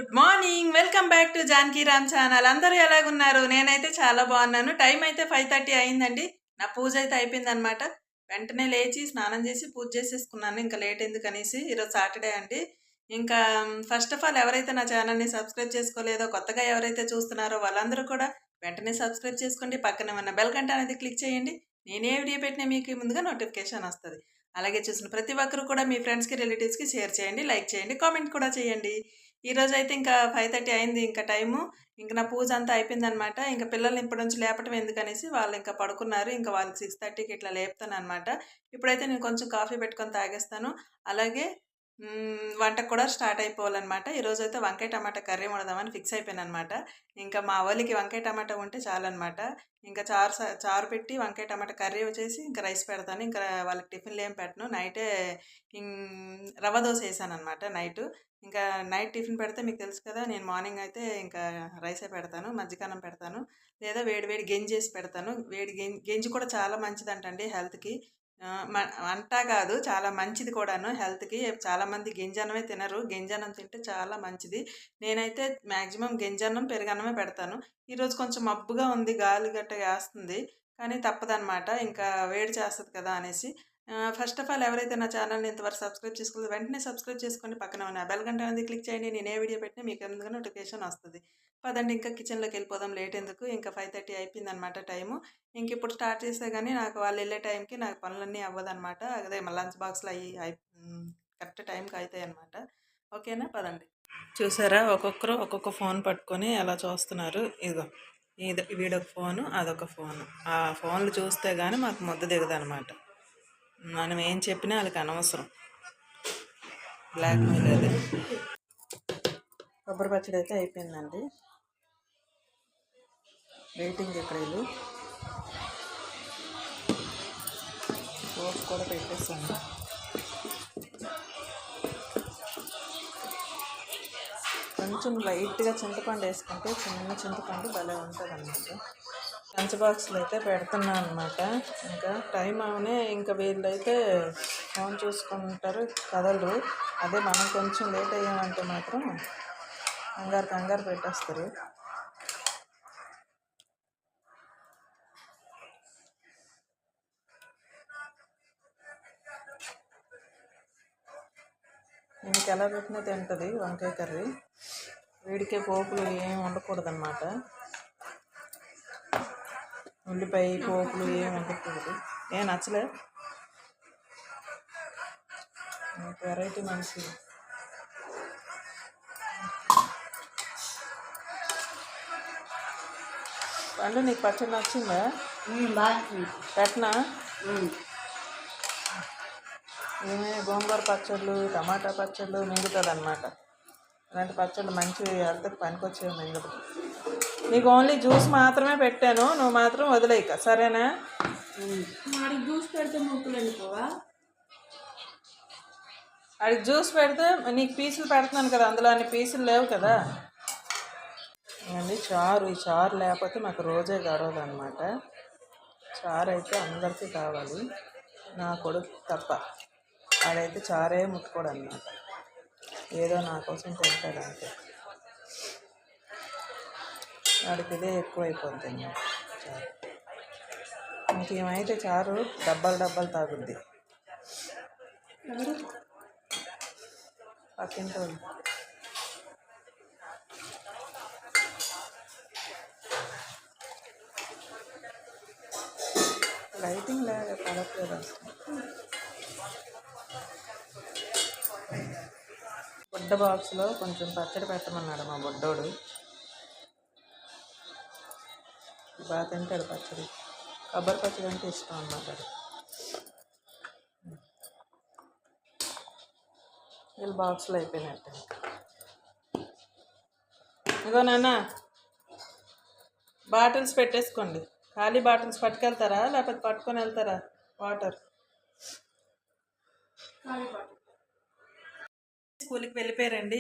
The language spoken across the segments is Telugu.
Good morning. Welcome back to Janaki Ram channel. అందరూ ఎలాగున్నారు? నేనైతే చాలా బాగున్నాను. టైం అయితే 5:30 అయిందండి. నా పూజ అయితే అయిపోయిందనమాట. వెంటనే లేచి స్నానం చేసి పూజ చేసేసుకున్నాను. ఇంకా లేట్ ఎందుకనేసి. ఈరోజు సాటర్డే అండి. ఇంకా ఫస్ట్ ఆఫ్ ఆల్ ఎవరైతే నా ఛానల్ని సబ్స్క్రైబ్ చేసుకోలేదో, కొత్తగా ఎవరైతే చూస్తున్నారో వాళ్ళందరూ కూడా వెంటనే సబ్స్క్రైబ్ చేసుకోండి. పక్కనే ఉన్న బెల్ గంట అనేది క్లిక్ చేయండి. నేనే వీడియో పెట్టినా మీకు ముందుగా నోటిఫికేషన్ వస్తుంది. అలాగే చూసిన ప్రతి ఒక్కరు కూడా మీ ఫ్రెండ్స్కి, రిలేటివ్స్కి షేర్ చేయండి, లైక్ చేయండి, కామెంట్ కూడా చేయండి. ఈరోజు అయితే ఇంకా 5:30 అయింది ఇంకా టైము. ఇంక నా పూజ అంతా అయిపోయిందనమాట. ఇంకా పిల్లల్ని ఇప్పటి నుంచి లేపటం ఎందుకనేసి వాళ్ళు ఇంకా పడుకున్నారు. ఇంకా వాళ్ళకి 6:30కి ఇట్లా లేపుతాను అనమాట. ఇప్పుడైతే నేను కొంచెం కాఫీ పెట్టుకొని తాగేస్తాను. అలాగే వంటకు కూడా స్టార్ట్ అయిపోవాలన్నమాట. ఈరోజైతే వంకాయ టమాటా కర్రీ వండుదామని ఫిక్స్ అయిపోయాను అనమాట. ఇంకా మా వాళ్ళకి వంకాయ టమాటా ఉంటే చాలన్నమాట. ఇంకా చారు పెట్టి వంకాయ టమాటా కర్రీ వచ్చేసి ఇంకా రైస్ పెడతాను. ఇంకా వాళ్ళకి టిఫిన్లు ఏం పెట్టను. నైటే రవ్వ దోశ వేసాను అనమాట నైట్. ఇంకా నైట్ టిఫిన్ పెడితే మీకు తెలుసు కదా, నేను మార్నింగ్ అయితే ఇంకా రైసే పెడతాను, మజ్జిగన్నం పెడతాను, లేదా వేడి వేడి గెంజి వేసి పెడతాను. వేడి గెంజి కూడా చాలా మంచిదంటండి హెల్త్కి. అంటా కాదు, చాలా మంచిది కూడాను హెల్త్కి. చాలామంది గింజన్నమే తినరు, గింజన్నం తింటే చాలా మంచిది. నేనైతే మ్యాక్సిమం గింజన్నం పెరుగన్నమే పెడతాను. ఈరోజు కొంచెం మబ్బుగా ఉంది, గాలి గట్ట వేస్తుంది, కానీ తప్పదనమాట, ఇంకా వేడి చేస్తుంది కదా అనేసి. ఫస్ట్ ఆఫ్ ఆల్ ఎవరైతే నా ఛానల్ని ఇంతవరకు సబ్స్క్రైబ్ చేసుకోలేదు వెంటనే సబ్స్క్రైబ్ చేసుకోండి. పక్కన ఉన్న బెల్ గంట అనేది క్లిక్ చేయండి. నేను ఏ వీడియో పెట్టినా మీకు ఎందుకు నోటిఫికేషన్ వస్తుంది. పదండి ఇంకా కిచెన్లోకి వెళ్ళిపోదాం, లేట్ ఎందుకు. ఇంకా 5:30 అయిపోయిందనమాట టైము. ఇంక ఇప్పుడు స్టార్ట్ చేస్తే కానీ నాకు వాళ్ళు వెళ్ళే టైంకి నాకు పనులన్నీ అవ్వదనమాట. అదే మా లంచ్ బాక్స్లో కరెక్ట్ టైంకి అవుతాయి అనమాట. ఓకేనా, పదండి. చూసారా, ఒక్కొక్కరు ఒక్కొక్క ఫోన్ పట్టుకొని ఎలా చూస్తున్నారు. ఇదిగో వీడొక ఫోను, అదొక ఫోను. ఆ ఫోన్లు చూస్తే కానీ మాకు ముద్ద దిగదనమాట. మనం ఏం చెప్పినా వాళ్ళకి అనవసరం. బ్లాక్ మెయిల్ అది. కొబ్బరి పచ్చడి అయితే అయిపోయిందండి. వెయిటింగ్ ఇక్కడ వీళ్ళు. పోపు కూడా పెట్టేస్తాను. కొంచెం లైట్గా చింతపండు వేసుకుంటే, చిన్న చింతపండు భలే ఉంటుంది అన్నమాట. లంచ్ బాక్స్లో అయితే పెడుతున్నాను అనమాట. ఇంకా టైం అవనే ఇంకా వీళ్ళైతే ఫోన్ చూసుకుంటారు, కదలరు. అదే మనం కొంచెం లేట్ అయ్యామంటే మాత్రం కంగారు పెట్టేస్తారు. దీనికి ఎలా పెట్టినా తింటుంది వంకాయ కర్రీ. వీడికే పోపులు ఏం ఉండకూడదన్నమాట. ఉల్లిపాయ పోపులు ఏం ఉండకూడదు. ఏం నచ్చలే, వెరైటీ మనిషి. పండు, నీకు పచ్చడి నచ్చిందా? పెట్టనా? ఏమే గోంగూర పచ్చళ్ళు, టమాటా పచ్చళ్ళు మింగుతుంది అనమాట. అలాంటి పచ్చళ్ళు మంచివి, హెల్త్కి పనికొచ్చేవి మింగదు. నీకు ఓన్లీ జ్యూస్ మాత్రమే పెట్టాను, నువ్వు మాత్రం వదిలేయక, సరేనా? జ్యూస్ పెడితే ముక్కులు వెళ్ళిపోవా? వాడికి జ్యూస్ పెడితే నీకు పీసులు పెడుతున్నాను కదా, అందులో అన్ని పీసులు లేవు కదా. అండి చారు, ఈ చారు లేకపోతే మాకు రోజే గడవదు అనమాట. చారు అయితే అందరికీ కావాలి, నా కొడుకు తప్ప. వాడైతే చారే ముట్టుకోడు అనమాట. ఏదో నా కోసం తింటాడు అంతే. వాడికి ఇదే ఎక్కువైపోద్ది అన్నమాట చారు. ఇంకేమైతే చారు డబ్బాలు తాగుద్ది. పక్కింటి వాళ్ళు. లైటింగ్ లాగా పడట్లేదు అసలు. బుడ్డ బాక్స్లో కొంచెం పచ్చడి పెట్టమన్నాడు మా బుడ్డోడు. బాగా తింటాడు పచ్చడి, కొబ్బరి పచ్చడి అంటే ఇష్టం అన్నమాట. వీళ్ళు బాక్స్లో అయిపోయినట్టు. ఇగో నాన్న, బాటిల్స్ పెట్టేసుకోండి. ఖాళీ బాటిల్స్ పట్టుకెళ్తారా లేకపోతే పట్టుకొని వెళ్తారా? వాటర్. స్కూల్కి వెళ్ళిపోయారండి.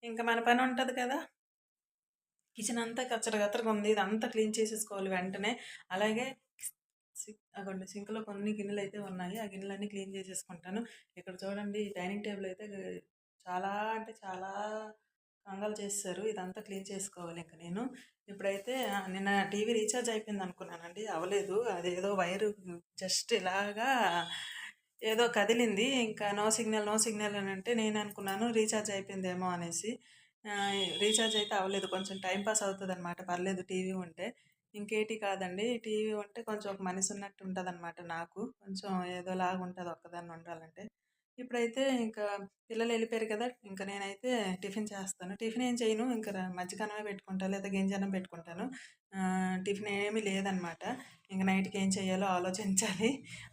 ఇంకా మన పని ఉంటుంది కదా. కిచెన్ అంతా కచ్చరగా ఉంది, ఇదంతా క్లీన్ చేసేసుకోవాలి వెంటనే. అలాగే అక్కడ సింక్లో కొన్ని గిన్నెలు అయితే ఉన్నాయి, ఆ గిన్నెలన్నీ క్లీన్ చేసేసుకుంటాను. ఇక్కడ చూడండి, డైనింగ్ టేబుల్ అయితే చాలా అంటే చాలా గోల చేసేసారు. ఇదంతా క్లీన్ చేసుకోవాలి ఇంక నేను. ఇప్పుడైతే నిన్న టీవీ రీఛార్జ్ అయిపోయింది అనుకున్నానండి. అవ్వలేదు. అదేదో వైరు జస్ట్ ఇలాగా ఏదో కదిలింది. ఇంకా నో సిగ్నల్, నో సిగ్నల్ అని అంటే నేను అనుకున్నాను రీఛార్జ్ అయిపోయిందేమో అనేసి. రీఛార్జ్ అయితే అవ్వలేదు. కొంచెం టైం పాస్ అవుతుందన్నమాట. పర్లేదు టీవీ ఉంటే. ఇంకేటి కాదండి. టీవీ ఉంటే కొంచెం ఒక మనిషి ఉన్నట్టు ఉంటుందన్నమాట నాకు. కొంచెం ఏదోలాగా ఉంటుంది ఒక్కదాన్ని ఉండాలంటే. ఇప్పుడైతే ఇంకా పిల్లలు వెళ్ళిపోయారు కదా! ఇంక నేనైతే టిఫిన్ చేస్తాను. టిఫిన్ ఏం చేయను. ఇంక మజ్జిగన్నమే పెట్టుకుంటా లేదా గింజన్నం పెట్టుకుంటాను. టిఫిన్ ఏమీ లేదనమాట. ఇంక నైట్‌కి ఏం చేయాలో ఆలోచించాలి.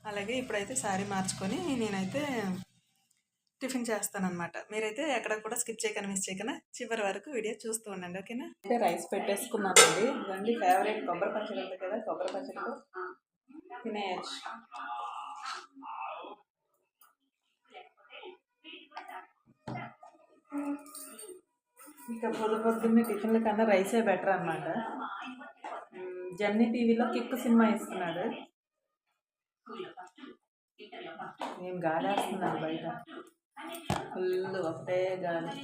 అలాగే ఇప్పుడైతే శారీ మార్చుకొని నేనైతే టిఫిన్ చేస్తాననమాట. మీరైతే ఎక్కడ కూడా స్కిప్ చేయకుండా, మిస్ చేయకుండా చివరి వరకు వీడియో చూస్తూ ఉండండి. ఓకేనా? అయితే రైస్ పెట్టేసుకున్నానండి. ఇదండి ఫేవరెట్ కొబ్బరి పచ్చడి ఉంది కదా! కొబ్బరి పచ్చడితో తినేయచ్చు. ఇంకా పొద్దున్నే టిఫిన్ల కన్నా రైసే బెటర్ అనమాట. జెమినీ టీవీలో కిక్ సినిమా ఇస్తున్నాడు. నేను గాలి వేస్తున్నాను బయట. ఫుల్ ఒకటే గాలి.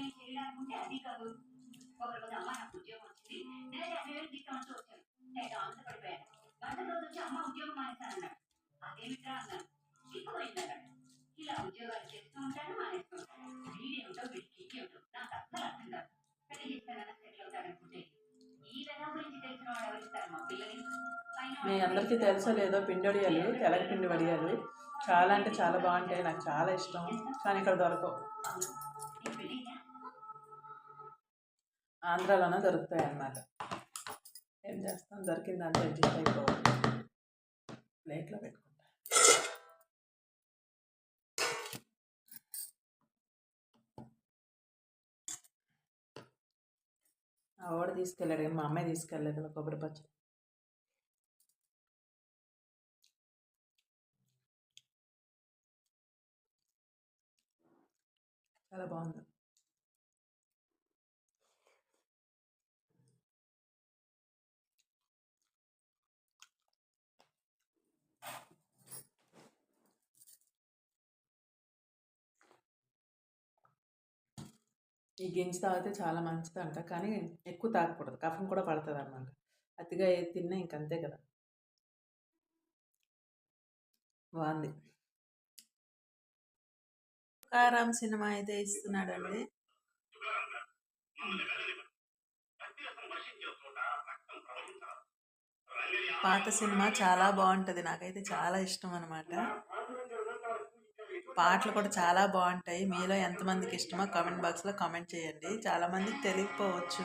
మీ అందరికీ తెలుసో లేదో పిండి వడియాలు, తెల్లపిండి వడియాలు చాలా అంటే చాలా బాగుంటాయి. నాకు చాలా ఇష్టం. కానీ ఇక్కడ దొరకవు. ఆంధ్రాలోనే దొరుకుతాయి అన్నమాట. ఏం చేస్తాం, దొరికిన దాంట్లో అడ్జస్ట్ అయిపోవాలి. ప్లేట్లో పెట్టుకుంటా. ఆవిడ తీసుకెళ్ళాడు కానీ మా అమ్మాయి తీసుకెళ్ళలేదు కొబ్బరి పచ్చడి. చాలా బాగుంది. ఈ గింజ తాగితే చాలా మంచిదంట. కానీ ఎక్కువ తాగకూడదు. కఫం కూడా పడుతుంది అన్నమాట. అతిగా ఏది తిన్నా ఇంకంతే కదా. బాగుంది. కారం సినిమా అయితే ఇస్తున్నాడండి. పాత సినిమా చాలా బాగుంటుంది. నాకైతే చాలా ఇష్టం అనమాట. పాటలు కూడా చాలా బాగుంటాయి. మీలో ఎంతమందికి ఇష్టమో కామెంట్ బాక్స్లో కామెంట్ చేయండి. చాలామందికి తెలియకపోవచ్చు.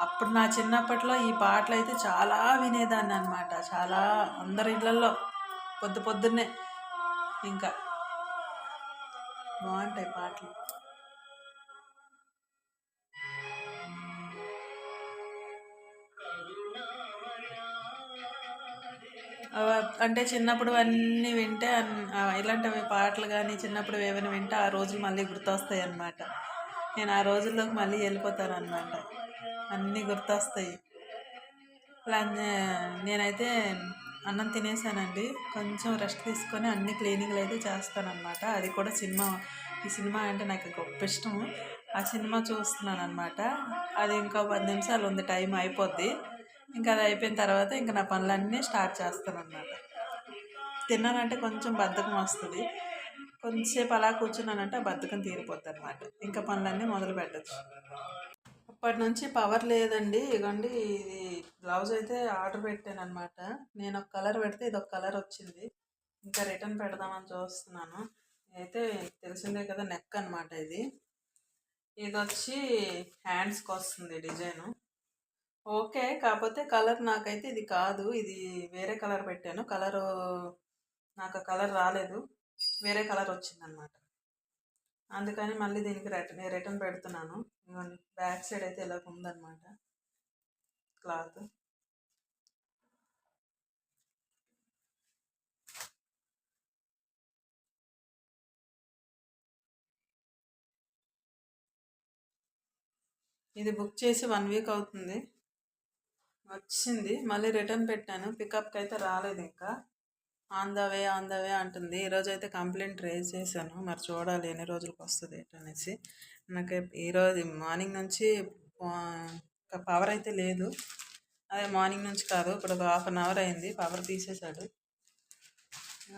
అప్పుడు నా చిన్నప్పట్లో ఈ పాటలు అయితే చాలా వినేదాన్ని అనమాట. చాలా అందరి ఇళ్ళల్లో పొద్దున్నే ఇంకా బాగుంటాయి పాటలు. అంటే చిన్నప్పుడు అన్నీ వింటే ఇలాంటివి పాటలు కానీ చిన్నప్పుడు ఏమైనా వింటే ఆ రోజులు మళ్ళీ గుర్తొస్తాయి అన్నమాట. నేను ఆ రోజుల్లోకి మళ్ళీ వెళ్ళిపోతాను అనమాట. అన్నీ గుర్తొస్తాయి. నేనైతే అన్నం తినేసానండి. కొంచెం రెస్ట్ తీసుకొని అన్ని క్లీనింగ్లు అయితే చేస్తానన్నమాట. అది కూడా ఈ సినిమా అంటే నాకు గొప్ప ఇష్టము. ఆ సినిమా చూస్తున్నాను అనమాట. అది ఇంకా 10 నిమిషాలు ఉంది, టైం అయిపోద్ది. ఇంకా అది అయిపోయిన తర్వాత ఇంకా నా పనులన్నీ స్టార్ట్ చేస్తానన్నమాట. తిన్నానంటే కొంచెం బద్ధకం వస్తుంది. కొంచెంసేపు అలా కూర్చున్నానంటే ఆ బద్ధకం తీరిపోద్ది అనమాట. ఇంకా పనులన్నీ మొదలు పెట్టచ్చు. అప్పటి నుంచి పవర్ లేదండి. ఇదిగోండి, ఇది బ్లౌజ్ అయితే ఆర్డర్ పెట్టాను అనమాట. నేను ఒక కలర్ పెడితే ఇది ఒక కలర్ వచ్చింది. ఇంకా రిటర్న్ పెడదామని చూస్తున్నాను. అయితే తెలిసిందే కదా, నెక్ అనమాట. ఇది వచ్చి హ్యాండ్స్కి వస్తుంది డిజైను. ఓకే, కాకపోతే కలర్ నాకైతే ఇది కాదు. ఇది వేరే కలర్ పెట్టాను. నాకు కలర్ రాలేదు, వేరే కలర్ వచ్చిందనమాట. అందుకని మళ్ళీ దీనికి రిటర్న్ పెడుతున్నాను. బ్యాక్ సైడ్ అయితే ఇలా ఉందన్నమాట క్లాత్. ఇది బుక్ చేసి 1 వీక్ అవుతుంది. వచ్చింది, మళ్ళీ రిటర్న్ పెట్టాను. పికప్కి అయితే రాలేదు. ఇంకా ఆన్ ద వే అంటుంది. ఈరోజు అయితే కంప్లైంట్ రేజ్ చేశాను. మరి చూడాలి ఎన్ని రోజులకు వస్తుంది అనేసి. నాకు ఈరోజు మార్నింగ్ నుంచి పవర్ అయితే లేదు. అదే మార్నింగ్ నుంచి కాదు, ఇప్పుడు ఒక హాఫ్ అన్ అవర్ అయింది పవర్ తీసేశాడు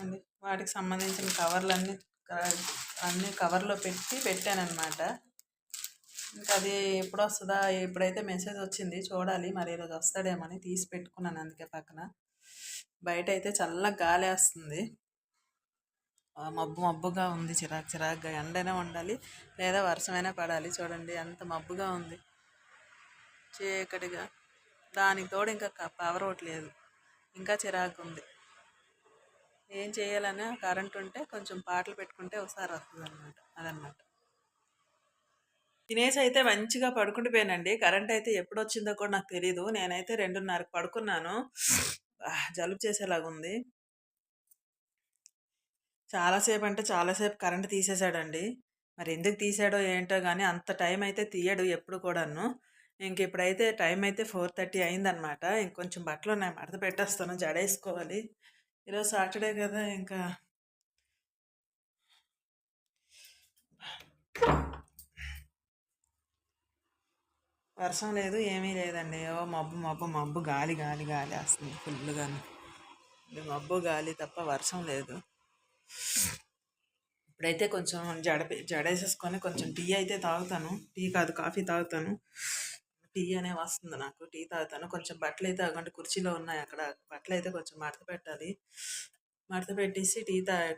అండి. వాటికి సంబంధించిన కవర్లన్నీ అన్నీ కవర్లో పెట్టానన్నమాట. ఇంకా అది ఎప్పుడు వస్తుందా, ఇప్పుడైతే మెసేజ్ వచ్చింది చూడాలి, మరి ఈరోజు వస్తాడేమని తీసి పెట్టుకున్నాను. అందుకే పక్కన బయట అయితే చల్లగా గాలి వేస్తుంది, మబ్బు మబ్బుగా ఉంది, చిరాకు చిరాకుగా. ఎండైనా ఉండాలి లేదా వర్షమైనా పడాలి. చూడండి ఎంత మబ్బుగా ఉంది, చీకటిగా. దానికి తోడు ఇంకా పవర్ ఒకటి లేదు, ఇంకా చిరాకు ఉంది. ఏం చేయాలన్నా కరెంట్ ఉంటే కొంచెం పాటలు పెట్టుకుంటే ఒకసారి వస్తుంది అనమాట. అదనమాట. తినేసి అయితే మంచిగా పడుకుండిపోయానండి. కరెంట్ అయితే ఎప్పుడు వచ్చిందో కూడా నాకు తెలీదు. నేనైతే 2:30కి పడుకున్నాను. జలుబు చేసేలాగుంది. చాలాసేపు అంటే చాలాసేపు కరెంట్ తీసేశాడండి. మరి ఎందుకు తీసాడో ఏంటో కానీ అంత టైం అయితే తీయడు ఎప్పుడు కూడాను. ఇంక ఇప్పుడైతే టైం అయితే 4:30 అయిందనమాట. ఇంకొంచెం బట్టలు ఉన్నాయి, మడత పెట్టేస్తాను, జడేసుకోవాలి. ఈరోజు సాటర్డే కదా. ఇంకా వర్షం లేదు, ఏమీ లేదండి. మబ్బు మబ్బు మబ్బు, గాలి గాలి గాలి వస్తుంది ఫుల్గాను. మబ్బు గాలి తప్ప వర్షం లేదు. ఇప్పుడైతే కొంచెం జడేసేసుకొని కొంచెం టీ అయితే తాగుతాను. టీ కాదు, కాఫీ తాగుతాను. టీ అనే వస్తుంది నాకు, టీ తాగుతాను. కొంచెం బట్టలు అయితే అగండి కుర్చీలో ఉన్నాయి, అక్కడ బట్టలు అయితే కొంచెం మడత పెట్టాలి. మడత పెట్టేసి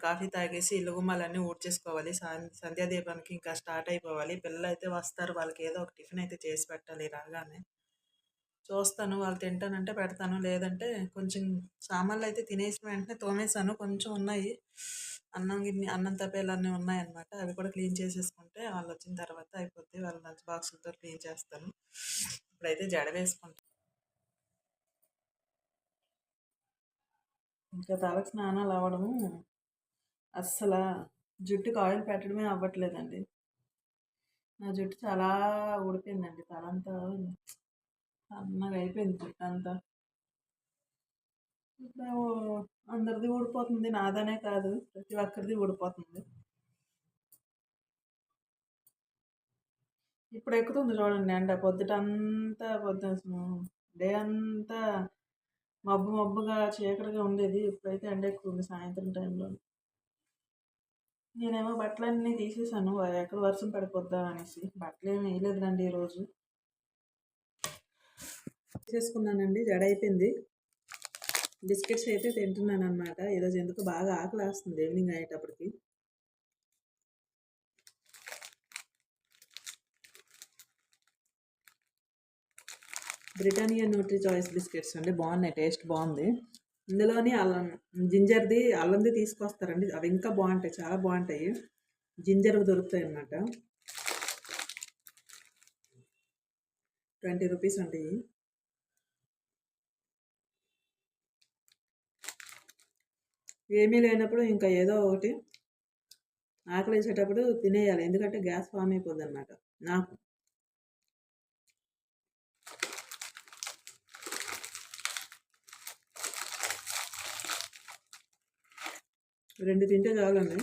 కాఫీ తాగేసి ఇల్లు గుమ్మాలన్నీ ఊడ్చేసుకోవాలి. సంధ్యాదీపానికి ఇంకా స్టార్ట్ అయిపోవాలి. పిల్లలు అయితే వస్తారు, వాళ్ళకి ఏదో ఒక టిఫిన్ అయితే చేసి పెట్టాలి రాగానే. చూస్తాను, వాళ్ళు తింటానంటే పెడతాను, లేదంటే కొంచెం సామాన్లు అయితే తినేసిన వెంటనే తోమేశాను. కొంచెం ఉన్నాయి, అన్నం తప్పేలన్నీ ఉన్నాయన్నమాట. అవి కూడా క్లీన్ చేసేసుకుంటే వాళ్ళు వచ్చిన తర్వాత అయిపోద్ది. వాళ్ళ లంచ్ బాక్సులతో క్లీన్ చేస్తాను. ఇప్పుడైతే జడ వేసుకుంటాను. ఇంకా తలకు స్నానాలు అవ్వడము అస్సలు, జుట్టుకి ఆయిల్ పెట్టడమే అవ్వట్లేదండి. నా జుట్టు చాలా ఊడిపోయిందండి, తలంతా సన్నగా అయిపోయింది జుట్టు అంతా. ఇప్పుడు అందరిది ఊడిపోతుంది, నాదనే కాదు, ప్రతి ఒక్కరిది ఊడిపోతుంది. ఇప్పుడు ఎక్కుతుంది చూడండి ఎండ. పొద్దుటంతా డే అంతా మబ్బు మబ్బుగా చీకటిగా ఉండేది, ఇప్పుడైతే ఎండ ఎక్కువ ఉంది సాయంత్రం టైంలో. నేనేమో బట్టలన్నీ తీసేసాను, ఎక్కడ వర్షం పడిపోద్దా అనేసి. బట్టలు ఏమి వేయలేదులండి ఈరోజు. తీసేసుకున్నానండి, జడ అయిపోయింది. బిస్కెట్స్ అయితే తింటున్నాను అనమాట. ఈరోజు ఎందుకు బాగా ఆకలి వేస్తుంది ఈవినింగ్ అయ్యేటప్పటికి. బ్రిటానియా న్యూట్రీ చాయిస్ బిస్కెట్స్ అండి, బాగున్నాయి, టేస్ట్ బాగుంది. ఇందులోని జింజర్ది అల్లంది తీసుకొస్తారండి, అవి ఇంకా బాగుంటాయి, చాలా బాగుంటాయి. జింజర్వి దొరుకుతాయి అన్నమాట. 20 రూపీస్ ఉంటాయి. ఏమీ లేనప్పుడు ఇంకా ఏదో ఒకటి ఆకలి వేసేటప్పుడు తినేయాలి, ఎందుకంటే గ్యాస్ ఫామ్ అయిపోద్ది అనమాట నాకు. రెండు తింటే చాలండి.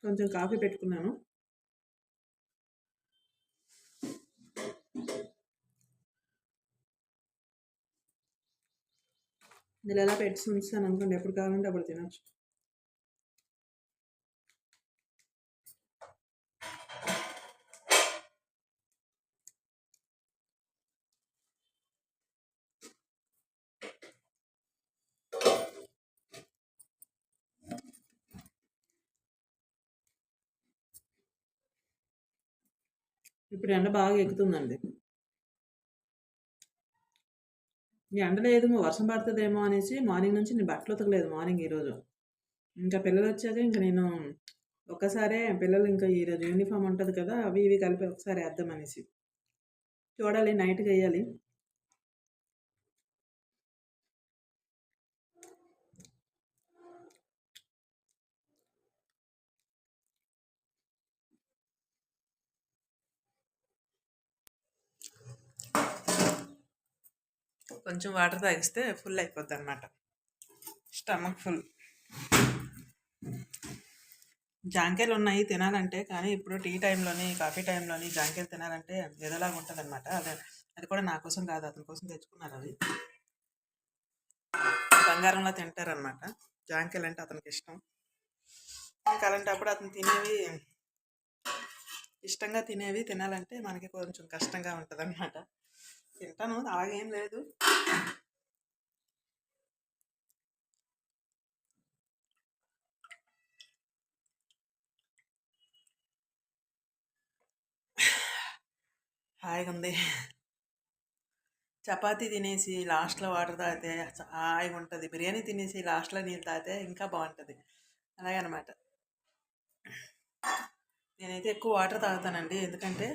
కొంచెం కాఫీ పెట్టుకున్నాను. ఇందులో ఎలా పెట్టి ఉంచాను అనుకోండి, ఎప్పుడు కావాలంటే అప్పుడు తినచ్చు. ఇప్పుడు ఎండ బాగా ఎక్కుతుందండి. ఈ ఎండ లేదు, వర్షం పడుతుందేమో అనేసి మార్నింగ్ నుంచి నేను బట్టలు ఉతకలేదు మార్నింగ్ ఈరోజు. ఇంకా పిల్లలు వచ్చాక ఇంకా నేను ఒక్కసారే పిల్లలు ఇంకా ఈరోజు యూనిఫామ్ ఉంటుంది కదా, అవి ఇవి కలిపి ఒకసారి వేద్దాం అనేసి. చూడాలి, నైట్కి వేయాలి. కొంచెం వాటర్ తాగిస్తే ఫుల్ అయిపోద్ది అనమాట, స్టమక్ ఫుల్. జాంకాయలు ఉన్నాయి తినాలంటే, కానీ ఇప్పుడు టీ టైంలోని కాఫీ టైంలోని జాంకాయలు తినాలంటే ఏదోలాగా ఉంటుంది అనమాట. అది కూడా నా కోసం కాదు, అతని కోసం తెచ్చుకున్నారు. అవి బంగారంలో తింటారనమాట. జాంకాయలు అంటే అతనికి ఇష్టం. ఇంకా అలాంటప్పుడు అతను తినేవి ఇష్టంగా తినేవి తినాలంటే మనకి కొంచెం కష్టంగా ఉంటుంది అనమాట. తింటాను, అలాగేం లేదు. హాయిగా ఉంది. చపాతీ తినేసి లాస్ట్లో వాటర్ తాగితే హాయిగా ఉంటుంది. బిర్యానీ తినేసి లాస్ట్లో నీళ్ళు తాగితే ఇంకా బాగుంటుంది. అలాగే అనమాట. నేనైతే ఎక్కువ వాటర్ తాగుతానండి, ఎందుకంటే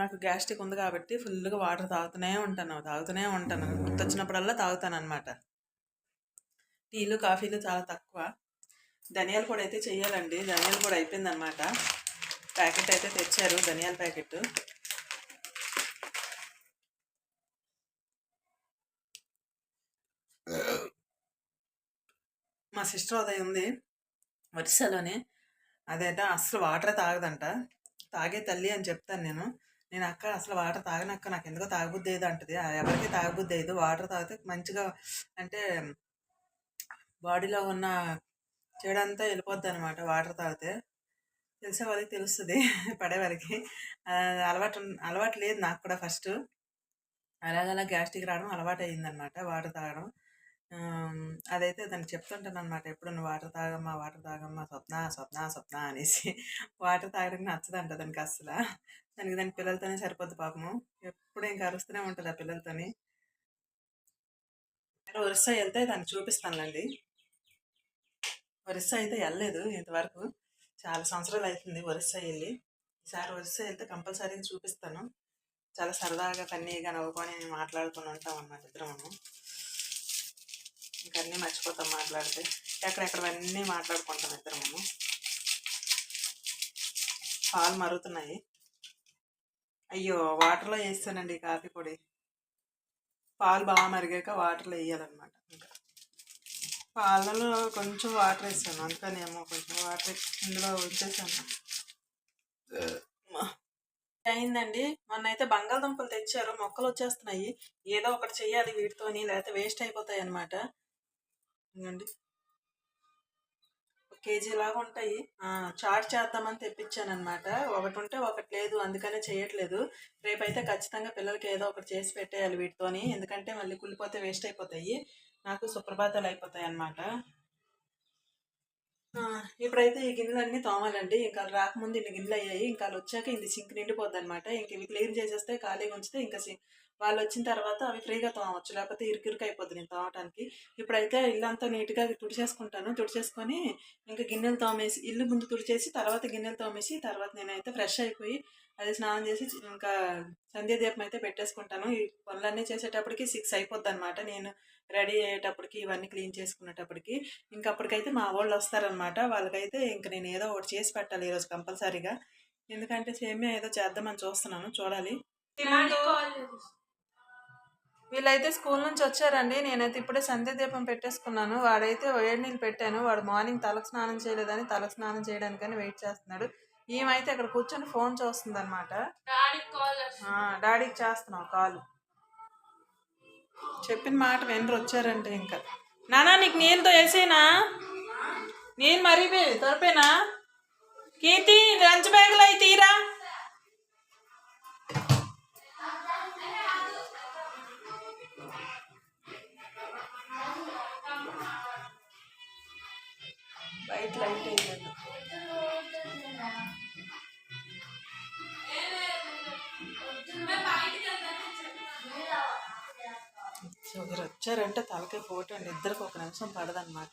నాకు గ్యాస్ట్రిక్ ఉంది కాబట్టి ఫుల్గా వాటర్ తాగుతూనే ఉంటాను. గుర్తొచ్చినప్పుడల్లా తాగుతాను అనమాట. టీలు కాఫీలు చాలా తక్కువ. ధనియాల పొడి అయితే చెయ్యాలండి. ధనియాల పొడి అయిపోయిందనమాట. ప్యాకెట్ అయితే తెచ్చారు, ధనియాల ప్యాకెట్. మా సిస్టర్ ఉదయం ఉంది వరిసలోనే, అదేట అసలు వాటర్ తాగదంట. తాగే తల్లి అని చెప్తాను నేను అక్క అసలు వాటర్ తాగనక్క, నాకు ఎందుకో తాగబుద్ది ఏదో అంటది. ఎవరికి తాగబుద్ది ఏదో. వాటర్ తాగితే మంచిగా అంటే బాడీలో ఉన్న చెడంతా వెళ్ళిపోద్ది అనమాట వాటర్ తాగితే. తెలిసే వాళ్ళకి తెలుస్తుంది, పడేవారికి. అలవాటు లేదు నాకు కూడా. ఫస్ట్ అలాగలా గ్యాస్ట్రిక్ రావడం అలవాటు అయ్యిందనమాట వాటర్ తాగడం. అదైతే దానికి చెప్తుంటాను అనమాట, ఎప్పుడు నువ్వు వాటర్ తాగమ్మా స్వప్న స్వప్న స్వప్న అనేసి. వాటర్ తాగడానికి నచ్చదంట దానికి అసలు. దాని పిల్లలతోనే సరిపోద్ది పాపము. ఎప్పుడు ఇంకా అరుస్తూనే ఉంటుంది ఆ పిల్లలతోని. ఒరిస్సా వెళ్తే దాన్ని చూపిస్తానులేండి. ఒరిస్సా అయితే వెళ్ళలేదు ఇంతవరకు, చాలా సంవత్సరాలు అవుతుంది ఒరిస్సా వెళ్ళి. ఈసారి ఒరిస్సా వెళ్తే కంపల్సరీ చూపిస్తాను. చాలా సరదాగా ఫన్నీగా నవ్వుకొని మాట్లాడుకొని ఉంటాం అన్నమాట ఇద్దరము. ఇంకా అన్నీ మర్చిపోతాం మాట్లాడితే. ఎక్కడెక్కడవన్నీ మాట్లాడుకుంటాం ఇద్దరము. పాలు మరుగుతున్నాయి. అయ్యో, వాటర్లో వేస్తానండి కాఫీ పొడి. పాలు బాగా మరిగాక వాటర్లో వేయాలన్నమాట. ఇంకా పాలలో కొంచెం వాటర్ వేసాను, అందుకనేమో కొంచెం వాటర్ ఇందులో ఉంచేసాను. అయిందండి. మొన్న అయితే బంగాళదుంపలు తెచ్చారు, మొక్కలు వచ్చేస్తున్నాయి. ఏదో ఒకటి చెయ్యాలి వీటితోని, లేకపోతే వేస్ట్ అయిపోతాయి అనమాట. ఇవ్వండి, 1 కేజీ లాగా ఉంటాయి. చాట్ చేద్దామని తెప్పించాను అనమాట. ఒకటి ఉంటే ఒకటి లేదు, అందుకనే చేయట్లేదు. రేపైతే ఖచ్చితంగా పిల్లలకి ఏదో ఒకటి చేసి పెట్టేయాలి వీటితోని, ఎందుకంటే మళ్ళీ కుళ్ళిపోతే వేస్ట్ అయిపోతాయి. నాకు సుప్రభాతాలు అయిపోతాయి అన్నమాట. ఇప్పుడైతే ఈ గిన్నెలన్నీ తోమాలండి. ఇంకా రాకముందు ఇన్ని గిన్నెలు అయ్యాయి, ఇంకా వాళ్ళు వచ్చాక ఇది సింక్ నిండిపోద్ది అనమాట. ఇంక ఇవి క్లీన్ చేసేస్తే ఖాళీగా ఉంచితే ఇంకా వాళ్ళు వచ్చిన తర్వాత అవి ఫ్రీగా తోమవచ్చు, లేకపోతే ఇరుకిరుకు అయిపోద్ది నేను తోమటానికి. ఇప్పుడైతే ఇల్లంతా నీట్గా తుడిచేసుకొని ఇంకా గిన్నెలు తోమేసి, ఇల్లు ముందు తుడిచేసి తర్వాత గిన్నెలు తోమేసి, తర్వాత నేనైతే ఫ్రెష్ అయిపోయి అది స్నానం చేసి ఇంకా సంధ్యాదీపం అయితే పెట్టేసుకుంటాను. ఈ పనులన్నీ చేసేటప్పటికి 6 అయిపోద్ది అనమాట. నేను రెడీ అయ్యేటప్పటికి, ఇవన్నీ క్లీన్ చేసుకునేటప్పటికి. ఇంకా అప్పటికైతే మా వాళ్ళు వస్తారనమాట. వాళ్ళకైతే ఇంక నేను ఏదో ఒకటి చేసి పెట్టాలి ఈరోజు కంపల్సరీగా. ఎందుకంటే సేమియా ఏదో చేద్దామని చూస్తున్నాను, చూడాలి. వీళ్ళైతే స్కూల్ నుంచి వచ్చారండి. నేనైతే ఇప్పుడే సంధ్యాదీపం పెట్టేసుకున్నాను. వాడైతే వేడి నీళ్ళు పెట్టాను. వాడు మార్నింగ్ తలకు స్నానం చేయలేదని తలకు స్నానం చేయడానికని వెయిట్ చేస్తున్నాడు. ఈమెయితే అక్కడ కూర్చొని ఫోన్ చూస్తుంది అనమాట. డాడీకి చేస్తున్నావు కాలు. చెప్పిన మాట వెనరు వచ్చారంటే ఇంకా, నానా నీకు నీళ్ళతో వేసేనా, నీళ్ళు మరిపోయి తొరిపోయినా, కీర్తి లంచ్ బ్యాగులు అయి తీరా. బయట లైట్ వేయాలి. ఒకరు వచ్చారంటే తలకే పోటీ అండి. ఇద్దరికి 1 నిమిషం పడదన్నమాట.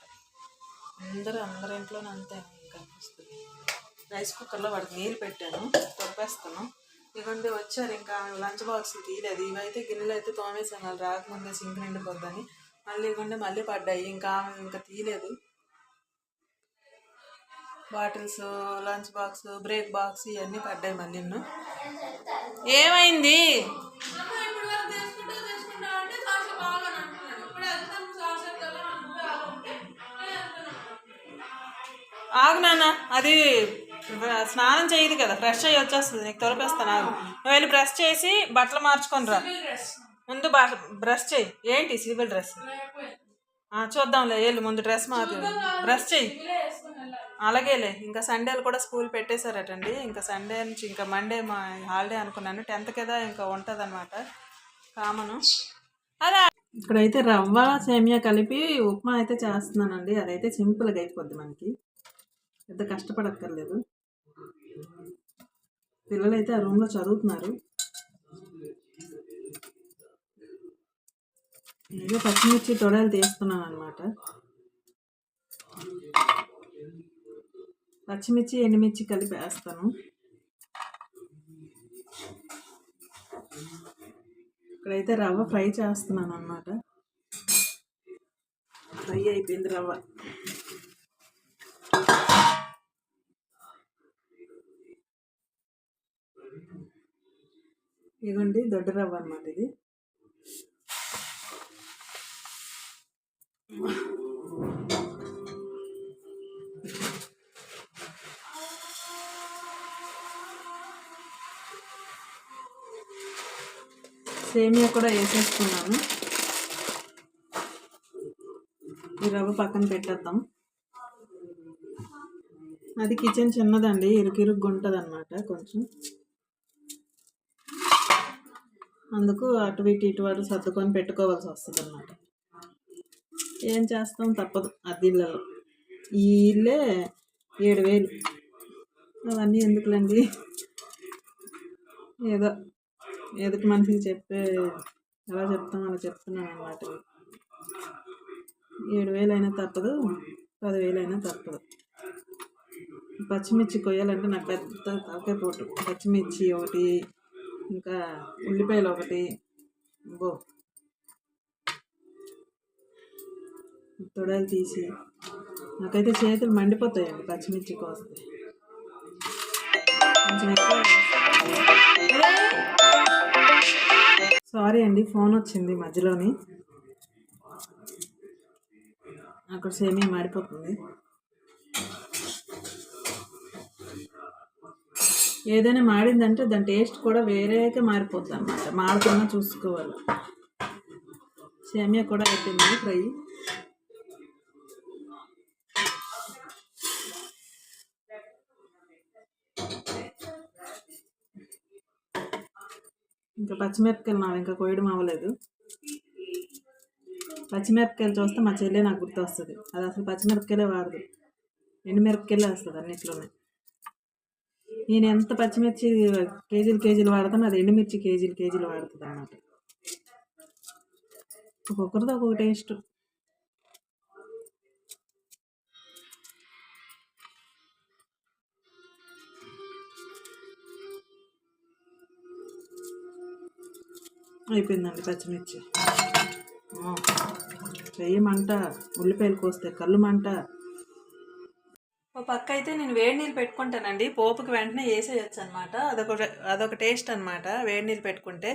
అందరి ఇంట్లోనే అంతే కనిపిస్తుంది. రైస్ కుక్కర్లో వాడికి నీళ్ళు పెట్టాను, తొప్పేస్తాను. ఇవ్వండి వచ్చారు, ఇంకా లంచ్ బాక్స్ తీయలేదు. ఇవైతే గిన్నెలు అయితే తోమేసాను, వాళ్ళు రాకముందే సింక్ నిండిపోద్దని. మళ్ళీ పడ్డాయి, ఇంకా తీయలేదు. Bottles, lunch box, break box ఇవన్నీ పడ్డాయి మళ్ళీ. ఏమైంది? ఆగు నాన్న, అది స్నానం చేయదు కదా, ఫ్రెష్ అయ్యి వచ్చేస్తుంది, నీకు తొలిపేస్తాను. ఆగు, నువ్వు వెళ్ళి బ్రష్ చేసి బట్టలు మార్చుకొని రా. ముందు బ్రష్ చేయి. ఏంటి సివిల్ డ్రెస్? చూద్దాంలే, వెళ్ళు ముందు డ్రెస్ మార్చు, బ్రష్ చెయ్యి. అలాగేలే, ఇంకా సండేలు కూడా స్కూల్ పెట్టేశారటండి. ఇంకా సండే నుంచి ఇంకా మండే మా హాలిడే అనుకున్నాను. 10th కదా ఇంకా ఉంటుంది అనమాట కామను. అదే ఇక్కడైతే రవ్వ సేమియా కలిపి ఉప్మా అయితే చేస్తున్నానండి. అదైతే సింపుల్గా అయిపోద్ది, మనకి పెద్ద కష్టపడక్కర్లేదు. పిల్లలైతే ఆ రూమ్లో చదువుతున్నారు. ఇదే పచ్చిమిర్చి తొడలు తీస్తున్నాను అనమాట. పచ్చిమిర్చి ఎండుమిర్చి కలిపి వేస్తాను. ఇక్కడైతే రవ్వ ఫ్రై చేస్తున్నాను అనమాట. ఫ్రై అయిపోయింది రవ్వ. ఇదిగోండి దొడ్డ రవ్వ అనమాట ఇది. సేమియా కూడా వేసేసుకున్నాను. ఈ రవ్వ పక్కన పెట్టేద్దాం. అది కిచెన్ చిన్నదండి, ఇరుకిరుగ్గా ఉంటుంది అనమాట కొంచెం. అందుకు అటు ఇటు సర్దుకొని పెట్టుకోవాల్సి వస్తుంది అనమాట. ఏం చేస్తాం, తప్పదు. అద్దెళ్ళలో ఈ ఇల్లే 7,000. అవన్నీ ఎందుకులండి, ఏదో ఎదుటి మనిషికి చెప్పే ఎలా చెప్తాం అలా చెప్తున్నాను అనమాట. 7,000 అయినా తప్పదు, 10,000 అయినా తప్పదు. పచ్చిమిర్చి కొయ్యాలంటే నాకు పెద్ద తలకాయ పోటు. పచ్చిమిర్చి ఒకటి, ఇంకా ఉల్లిపాయలు ఒకటి, తొడలు తీసి నాకైతే చేతులు మండిపోతాయండి పచ్చిమిర్చి కోస్తే. కొంచెం ఎక్కువ. సారీ అండి, ఫోన్ వచ్చింది మధ్యలోని. అక్కడ సేమియా మాడిపోతుంది. ఏదైనా మాడిందంటే దాని టేస్ట్ కూడా వేరేగా మారిపోతుంది అనమాట. మాడకుండా చూసుకోవాలి. సేమియా కూడా అయిపోయింది ఫ్రై. ఇంకా పచ్చిమిరపకాయలు నాకు ఇంకా కోయడం అవ్వలేదు. పచ్చిమిరపకాయలు చూస్తే మా చెల్లె నాకు గుర్తు వస్తుంది. అది అసలు పచ్చిమిరపకాయలే వాడదు, ఎండుమిరపకాయలే వస్తుంది అన్నిట్లోనే. నేను ఎంత పచ్చిమిర్చి కేజీలు వాడతాను, అది ఎండుమిర్చి కేజీలు వాడుతుంది అన్నమాట. ఒక్కొక్కరిది ఒక్కొక్క టేస్ట్. అయిపోయిందండి పచ్చిమిర్చి. చెయ్యి మంట, ఉల్లిపాయలు కోస్తే కళ్ళు మంట. ఒక పక్క అయితే నేను వేడి నీళ్ళు పెట్టుకుంటానండి, పోపుకి వెంటనే వేసేయచ్చు అనమాట. అదొక టేస్ట్ అనమాట వేడి నీళ్ళు పెట్టుకుంటే.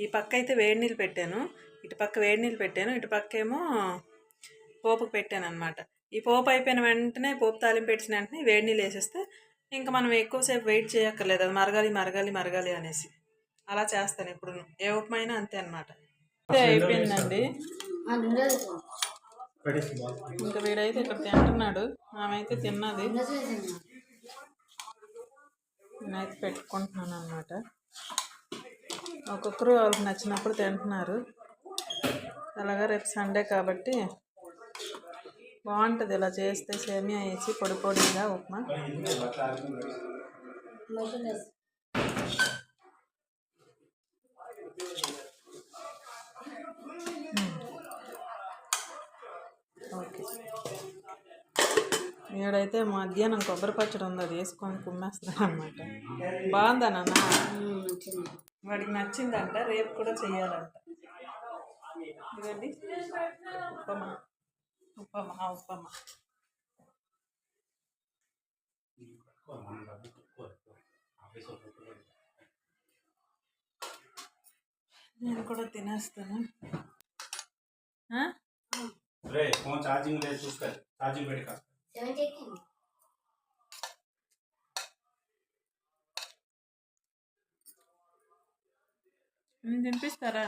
ఈ పక్క అయితే వేడి నీళ్ళు పెట్టాను, ఇటు పక్క వేడి నీళ్ళు పెట్టాను, ఇటు పక్క ఏమో పోపుకి పెట్టాను అనమాట. ఈ పోపు అయిపోయిన వెంటనే, పోపు తాలింపు పెట్టిన వెంటనే వేడి నీళ్ళు వేసేస్తే ఇంకా మనం ఎక్కువసేపు వెయిట్ చేయక్కర్లేదు. అది మరగాలి అనేసి అలా చేస్తాను ఇప్పుడు. ఏ ఉప్మా అయినా అంతే అనమాట. అయిపోయిందండి. ఇంకా వీడైతే ఇక్కడ తింటున్నాడు, ఆమె అయితే తిన్నది. నేనైతే పెట్టుకుంటున్నాను అనమాట. ఒక్కొక్కరు వాళ్ళకి నచ్చినప్పుడు తింటున్నారు. అలాగా రేపు సండే కాబట్టి బాగుంటుంది ఇలా చేస్తే. సేమియా వేసి పొడిగా ఉప్మా. ఓకే, వీడైతే మధ్యాహ్నం కొబ్బరి పచ్చడి ఉంది, అది వేసుకొని కుమ్మేస్తాను అనమాట. బాగుందా నాన్న? వాడికి నచ్చిందంట, రేపు కూడా చెయ్యాలంట. ఇదండి ఉప్పమ్మ. నేను కూడా తినేస్తాను. ఫోన్ ఛార్జింగ్ లేదు, చూసుకో. ఛార్జింగ్ పెట్టి తినిపిస్తారా?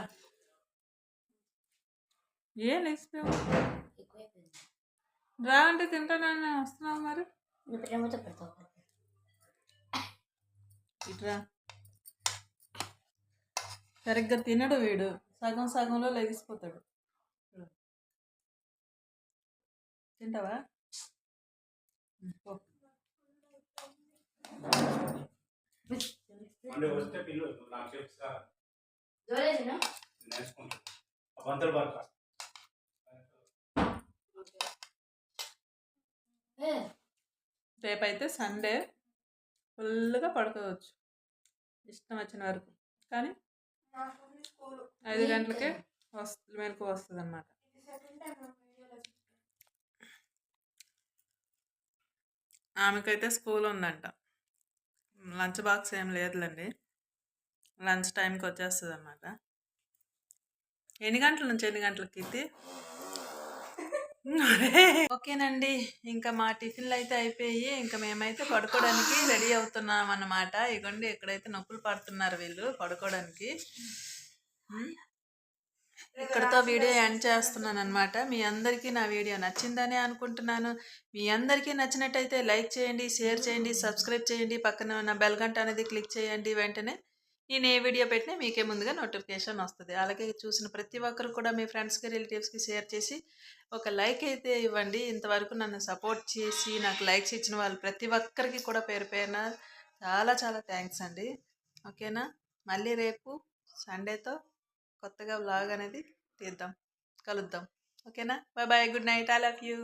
ఏ నెక్స్ట్ ఎక్కువైపోయింది. రా అంటే తింటానని వస్తున్నావు మరి. నువ్వు ప్రేమతో పెడతావు. ఇట్రా. సరిగ్గా తినడు వీడు, సగం సగంలో లెగిసిపోతాడు. తింటావా? పో. అంటే వస్తే పిల్లు నాకు చెప్తా జోరేసిన నేర్చుకుంటాను అవంతలు బాగా రేపైతే సండే ఫుల్గా పడుకోవచ్చు ఇష్టం వచ్చిన వరకు, కానీ 5 గంటలకే మెలకు వస్తుంది అన్నమాట. ఆమెకైతే స్కూల్ ఉందంట, లంచ్ బాక్స్ ఏం లేదులేండి, లంచ్ టైంకి వచ్చేస్తుంది అన్నమాట. ఎన్ని గంటల నుంచి ఎన్ని గంటలకి ఇది? ఓకేనండి, ఇంకా మా టిఫిన్లు అయితే అయిపోయి ఇంకా మేమైతే పడుకోవడానికి రెడీ అవుతున్నాం అన్నమాట. ఇగోండి ఇక్కడైతే నొప్పులు పడుతున్నారు వీళ్ళు పడుకోవడానికి. ఇక్కడతో వీడియో ఎండ్ చేస్తున్నాను అనమాట. మీ అందరికీ నా వీడియో నచ్చిందని అనుకుంటున్నాను. మీ అందరికీ నచ్చినట్టయితే లైక్ చేయండి, షేర్ చేయండి, సబ్స్క్రైబ్ చేయండి, పక్కన ఉన్న బెల్ గంట అనేది క్లిక్ చేయండి. వెంటనే నేను ఏ వీడియో పెట్టినా మీకే ముందుగా నోటిఫికేషన్ వస్తుంది. అలాగే చూసిన ప్రతి ఒక్కరు కూడా మీ ఫ్రెండ్స్కి రిలేటివ్స్కి షేర్ చేసి ఒక లైక్ అయితే ఇవ్వండి. ఇంతవరకు నన్ను సపోర్ట్ చేసి నాకు లైక్స్ ఇచ్చిన వాళ్ళు ప్రతి ఒక్కరికి కూడా పేరు పేరున చాలా చాలా థ్యాంక్స్ అండి. ఓకేనా, మళ్ళీ రేపు సండేతో కొత్తగా వ్లాగ్ అనేది కలుద్దాం. ఓకేనా, bye bye, good night, I love you.